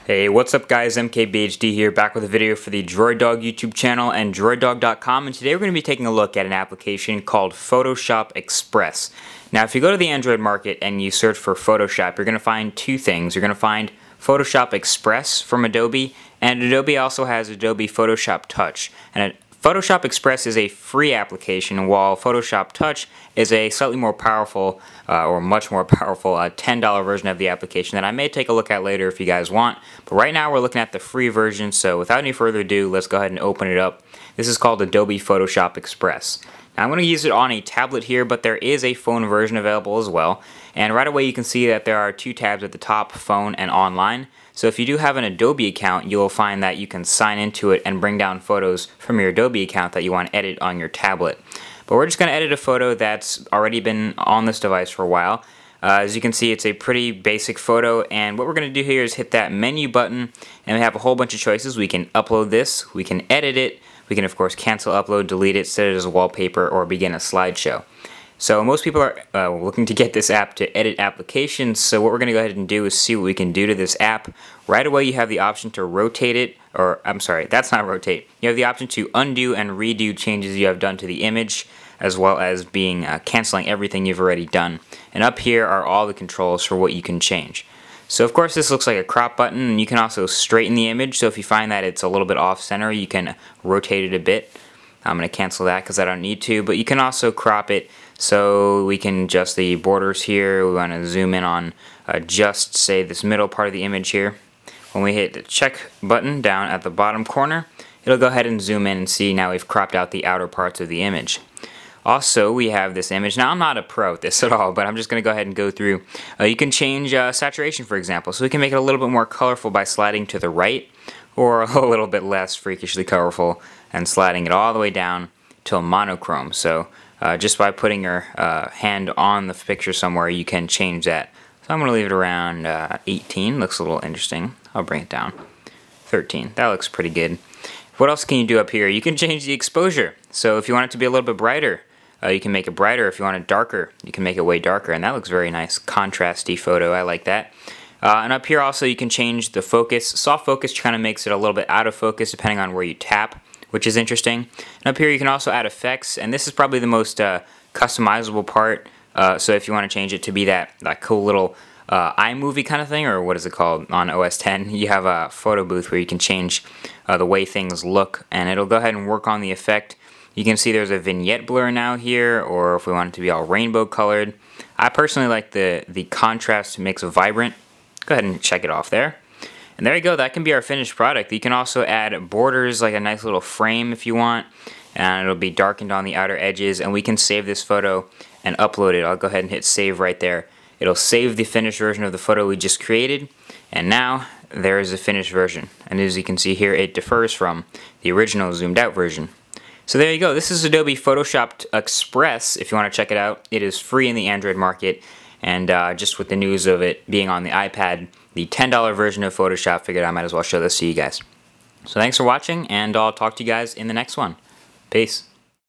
Hey, what's up guys, MKBHD here, back with a video for the Droid Dog YouTube channel and droiddog.com, and today we're going to be taking a look at an application called Photoshop Express. Now if you go to the Android market and you search for Photoshop, you're going to find two things. You're going to find Photoshop Express from Adobe, and Adobe also has Adobe Photoshop Touch. And Photoshop Express is a free application, while Photoshop Touch is a slightly more powerful, or much more powerful, $10 version of the application that I may take a look at later if you guys want. But right now we're looking at the free version, so without any further ado, let's go ahead and open it up. This is called Adobe Photoshop Express. Now I'm going to use it on a tablet here, but there is a phone version available as well. And right away you can see that there are two tabs at the top, Phone and Online. So if you do have an Adobe account, you'll find that you can sign into it and bring down photos from your Adobe account that you want to edit on your tablet. But we're just going to edit a photo that's already been on this device for a while. As you can see, it's a pretty basic photo, and what we're going to do here is hit that menu button, and we have a whole bunch of choices. We can upload this, we can edit it, we can of course cancel upload, delete it, set it as a wallpaper, or begin a slideshow. So most people are looking to get this app to edit applications, so what we're going to go ahead and do is see what we can do to this app. Right away you have the option to rotate it, or I'm sorry, that's not rotate. You have the option to undo and redo changes you have done to the image, as well as canceling everything you've already done. And up here are all the controls for what you can change. So of course this looks like a crop button, and you can also straighten the image, so if you find that it's a little bit off center, you can rotate it a bit. I'm going to cancel that because I don't need to, but you can also crop it so we can adjust the borders here. We want to zoom in on just, say, this middle part of the image here. When we hit the check button down at the bottom corner, it'll go ahead and zoom in and see now we've cropped out the outer parts of the image. Also, we have this image. Now, I'm not a pro at this at all, but I'm just going to go ahead and go through. You can change saturation, for example, so we can make it a little bit more colorful by sliding to the right, or a little bit less freakishly colorful and sliding it all the way down till monochrome. So just by putting your hand on the picture somewhere, you can change that. So I'm going to leave it around 18. Looks a little interesting. I'll bring it down. 13. That looks pretty good. What else can you do up here? You can change the exposure. So if you want it to be a little bit brighter, you can make it brighter. If you want it darker, you can make it way darker. And that looks very nice. Contrasty photo. I like that. And up here also you can change the focus. Soft focus kind of makes it a little bit out of focus depending on where you tap, which is interesting. And up here you can also add effects, and this is probably the most customizable part. So if you want to change it to be that cool little iMovie kind of thing, or what is it called on OS X, you have a photo booth where you can change the way things look, and it'll go ahead and work on the effect. You can see there's a vignette blur now here, or if we want it to be all rainbow colored. I personally like the contrast mix vibrant. Go ahead and check it off there. And there you go, that can be our finished product. You can also add borders, like a nice little frame if you want, and it'll be darkened on the outer edges, and we can save this photo and upload it. I'll go ahead and hit save right there. It'll save the finished version of the photo we just created, and now there is the finished version. And as you can see here, it differs from the original zoomed out version. So there you go, this is Adobe Photoshop Express. If you want to check it out, it is free in the Android market. And just with the news of it being on the iPad, the $10 version of Photoshop, figured I might as well show this to you guys. So thanks for watching, and I'll talk to you guys in the next one. Peace.